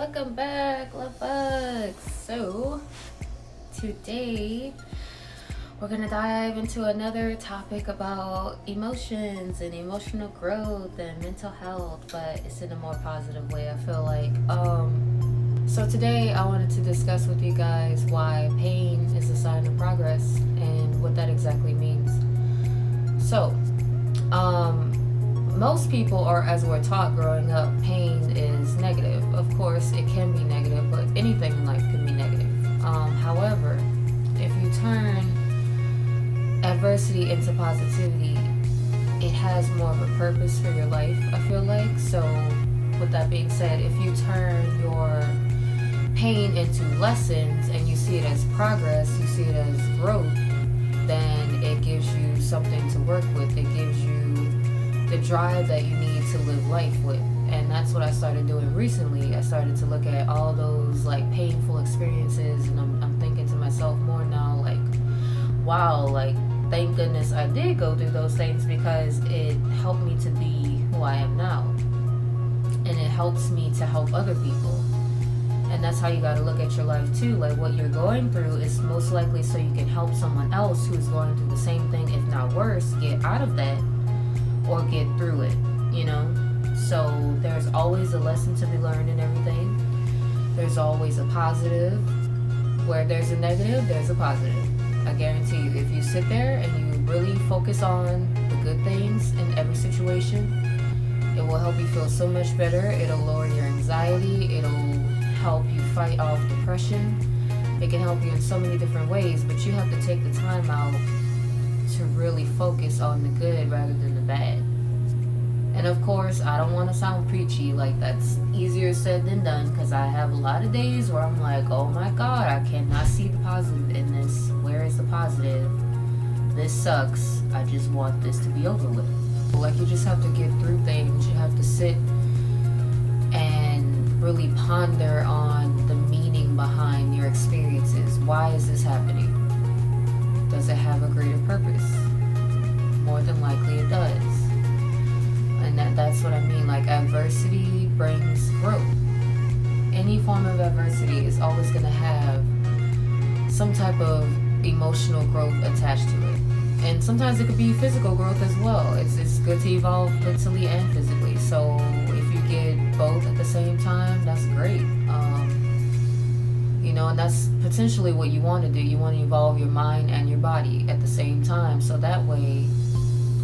welcome back, love bugs. So, today we're gonna dive into another topic about emotions and emotional growth and mental health, but it's in a more positive way, I feel like. So today I wanted to discuss with you guys why pain is a sign of progress and what that exactly means. So, most people, or as we're taught growing up, pain is negative. Of course, it can be negative, but anything in life can be negative. However, if you turn adversity into positivity, it has more of a purpose for your life, I feel like. So, with that being said, if you turn your pain into lessons and you see it as progress, you see it as growth, then it gives you something to work with. It gives you the drive that you need to live life with. And that's what I started doing recently. I started to look at all those like painful experiences, and I'm thinking to myself more now, like, wow, like, thank goodness I did go through those things, because it helped me to be who I am now. And it helps me to help other people. And that's how you got to look at your life too. Like, what you're going through is most likely so you can help someone else who is going through the same thing, if not worse, get out of that or get through it, you know? So there's always a lesson to be learned in everything. There's always a positive. Where there's a negative, there's a positive. I guarantee you, if you sit there and you really focus on the good things in every situation, it will help you feel so much better. It'll lower your anxiety. It'll help you fight off depression. It can help you in so many different ways, but you have to take the time out to really focus on the good rather than the bad. And of course, I don't want to sound preachy, like that's easier said than done, because I have a lot of days where I'm like, oh my god, I cannot see the positive in this. Where is the positive? This sucks. I just want this to be over with. Like, you just have to get through things. You have to sit and really ponder on the meaning behind your experiences. Why is this happening? Does it have a greater purpose? More than likely it does. And that's what I mean. Like, adversity brings growth. Any form of adversity is always going to have some type of emotional growth attached to it. And sometimes it could be physical growth as well. It's good to evolve mentally and physically. So if you get both at the same time, that's great. And that's potentially what you want to do. You want to evolve your mind and your body at the same time. So that way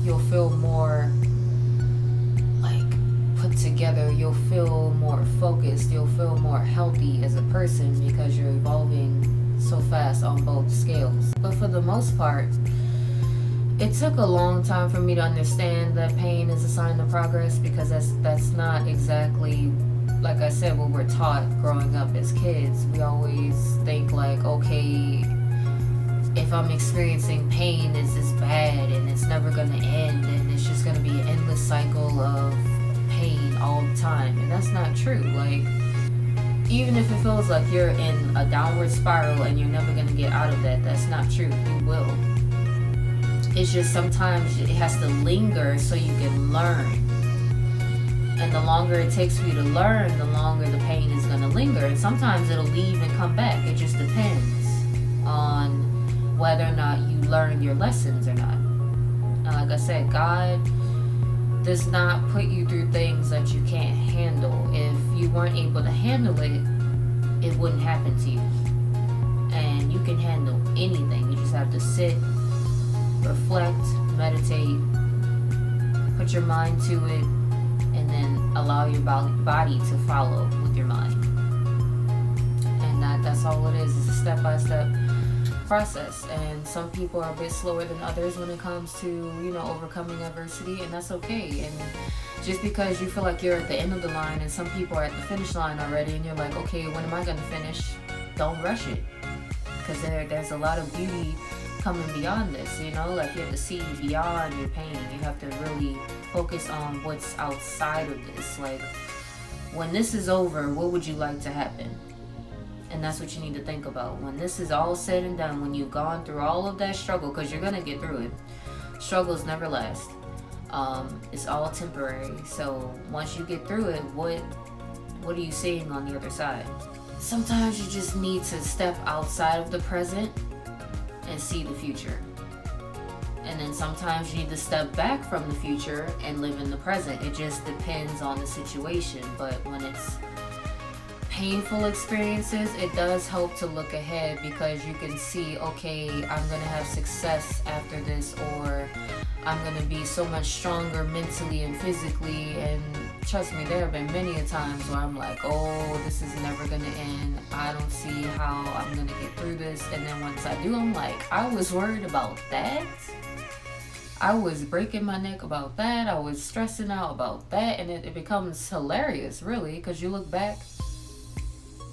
you'll feel more like put together. You'll feel more focused. You'll feel more healthy as a person, because you're evolving so fast on both scales. But for the most part, it took a long time for me to understand that pain is a sign of progress, because that's not exactly, like I said, what we're taught growing up as kids. We always think like, okay, if I'm experiencing pain, is this bad and it's never going to end, and it's just going to be an endless cycle of pain all the time. And that's not true. Like, even if it feels like you're in a downward spiral and you're never going to get out of that, that's not true. You will. It's just sometimes it has to linger so you can learn. And the longer it takes for you to learn, the longer the pain is going to linger. And sometimes it'll leave and come back. It just depends on whether or not you learn your lessons or not. Like I said, God does not put you through things that you can't handle. If you weren't able to handle it, it wouldn't happen to you. And you can handle anything. You just have to sit, reflect, meditate, put your mind to it, and then allow your body to follow with your mind. And that's all it is a step-by-step process. And some people are a bit slower than others when it comes to, overcoming adversity, and that's okay. And just because you feel like you're at the end of the line and some people are at the finish line already, and you're like, okay, when am I going to finish? Don't rush it, because there's a lot of beauty coming beyond this, like you have to see beyond your pain. You have to really focus on what's outside of this. Like, when this is over, what would you like to happen? And that's what you need to think about. When this is all said and done, when you've gone through all of that struggle, because you're going to get through it. Struggles never last. It's all temporary. So once you get through it, what are you seeing on the other side? Sometimes you just need to step outside of the present and see the future. And then sometimes you need to step back from the future and live in the present. It just depends on the situation. But when it's painful experiences, it does help to look ahead, because you can see, okay, I'm gonna have success after this, or I'm gonna be so much stronger mentally and physically. And trust me, there have been many a times where I'm like, oh, this is never gonna end. I don't see how I'm gonna get through this. And then once I do, I'm like, I was worried about that. I was breaking my neck about that. I was stressing out about that. And it becomes hilarious, really, because you look back.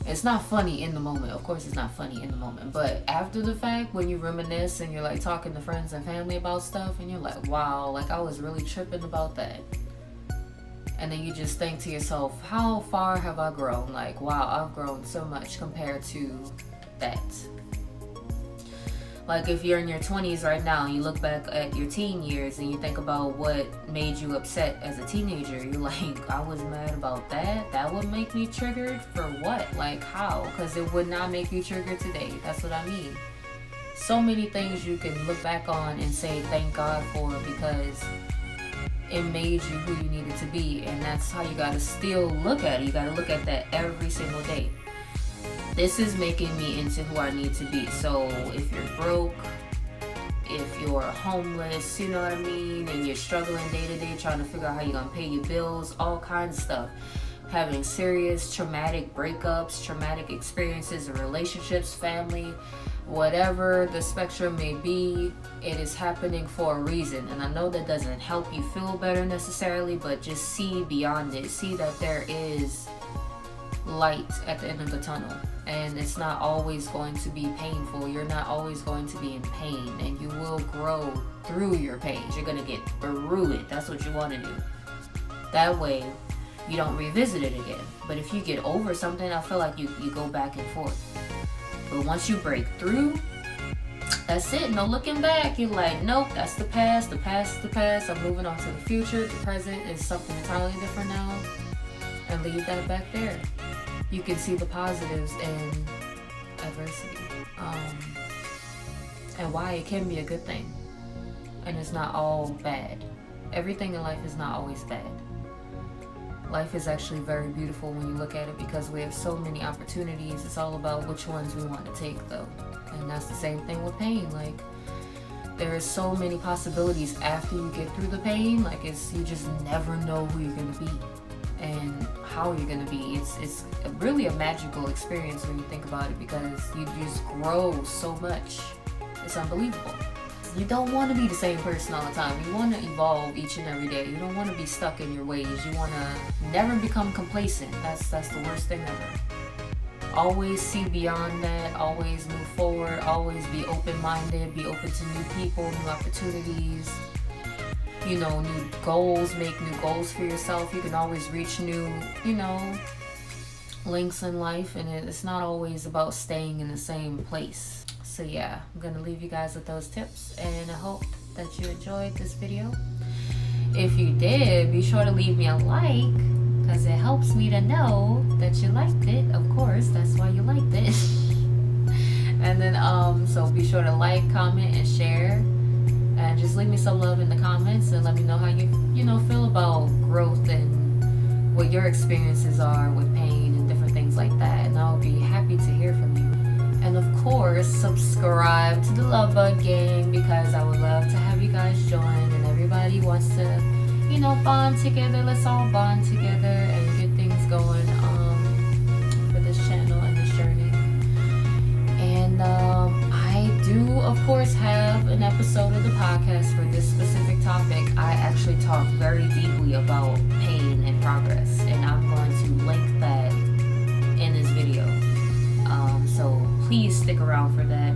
It's not funny in the moment. Of course, it's not funny in the moment. But after the fact, when you reminisce and you're like talking to friends and family about stuff, and you're like, wow, like I was really tripping about that. And then you just think to yourself, how far have I grown? Like, wow, I've grown so much compared to that. Like if you're in your 20s right now, you look back at your teen years and you think about what made you upset as a teenager. You're like, I was mad about that. That would make me triggered for what? Like how? Because it would not make you triggered today. That's what I mean. So many things you can look back on and say thank God for, because it made you who you needed to be. And that's how you got to still look at it. You got to look at that every single day. This is making me into who I need to be. So if you're broke, if you're homeless, you know what I mean, and you're struggling day to day trying to figure out how you're going to pay your bills, all kinds of stuff, having serious traumatic breakups, traumatic experiences in relationships, family, whatever the spectrum may be, it is happening for a reason. And I know that doesn't help you feel better necessarily, but just see beyond it. See that there is light at the end of the tunnel, and it's not always going to be painful. You're not always going to be in pain, and you will grow through your pain. You're going to get through it. That's what you want to do. That way you don't revisit it again. But if you get over something, I feel like you go back and forth. But once you break through, that's it. No looking back. You're like, nope, that's the past. The past is the past. I'm moving on to the future. The present is something entirely different now, and leave that back there. You can see the positives in adversity, and why it can be a good thing. And it's not all bad. Everything in life is not always bad. Life is actually very beautiful when you look at it, because we have so many opportunities. It's all about which ones we want to take, though. And that's the same thing with pain. Like, there is so many possibilities after you get through the pain. Like, you just never know who you're gonna be and how you're gonna be. It's really a magical experience when you think about it, because you just grow so much. It's unbelievable. You don't want to be the same person all the time. You want to evolve each and every day. You don't want to be stuck in your ways. You want to never become complacent. That's the worst thing ever. Always see beyond that. Always move forward. Always be open-minded. Be open to new people, new opportunities. You know, new goals. Make new goals for yourself. You can always reach new, links in life. And it's not always about staying in the same place. So yeah, I'm gonna leave you guys with those tips, and I hope that you enjoyed this video. If you did, be sure to leave me a like, because it helps me to know that you liked it. Of course, that's why you liked it. And then so be sure to like, comment, and share, and just leave me some love in the comments and let me know how you feel about growth and what your experiences are with pain and different things like that. And I'll be happy to hear from you. And of course, subscribe to the Love Bug Gang, because I would love to have you guys join, and everybody wants to, bond together. Let's all bond together and get things going for this channel and this journey. And I do, of course, have an episode of the podcast for this specific topic. I actually talk very deeply about pain and progress, and I'm going to link that in this video. So please stick around for that,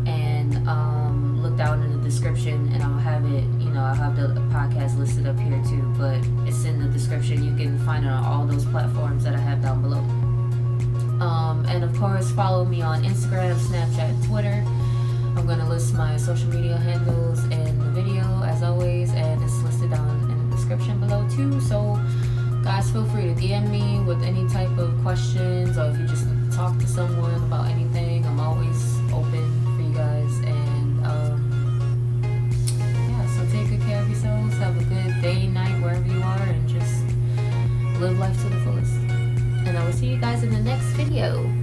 and look down in the description, and I'll have it, I'll have the podcast listed up here too, but it's in the description. You can find it on all those platforms that I have down below. And of course, follow me on Instagram, Snapchat, Twitter. I'm going to list my social media handles in the video as always, and it's listed down in the description below too. So guys, just feel free to DM me with any type of questions, or if you just need to talk to someone about anything. I'm always open for you guys. And yeah, so take good care of yourselves. Have a good day, night, wherever you are, and just live life to the fullest. And I will see you guys in the next video.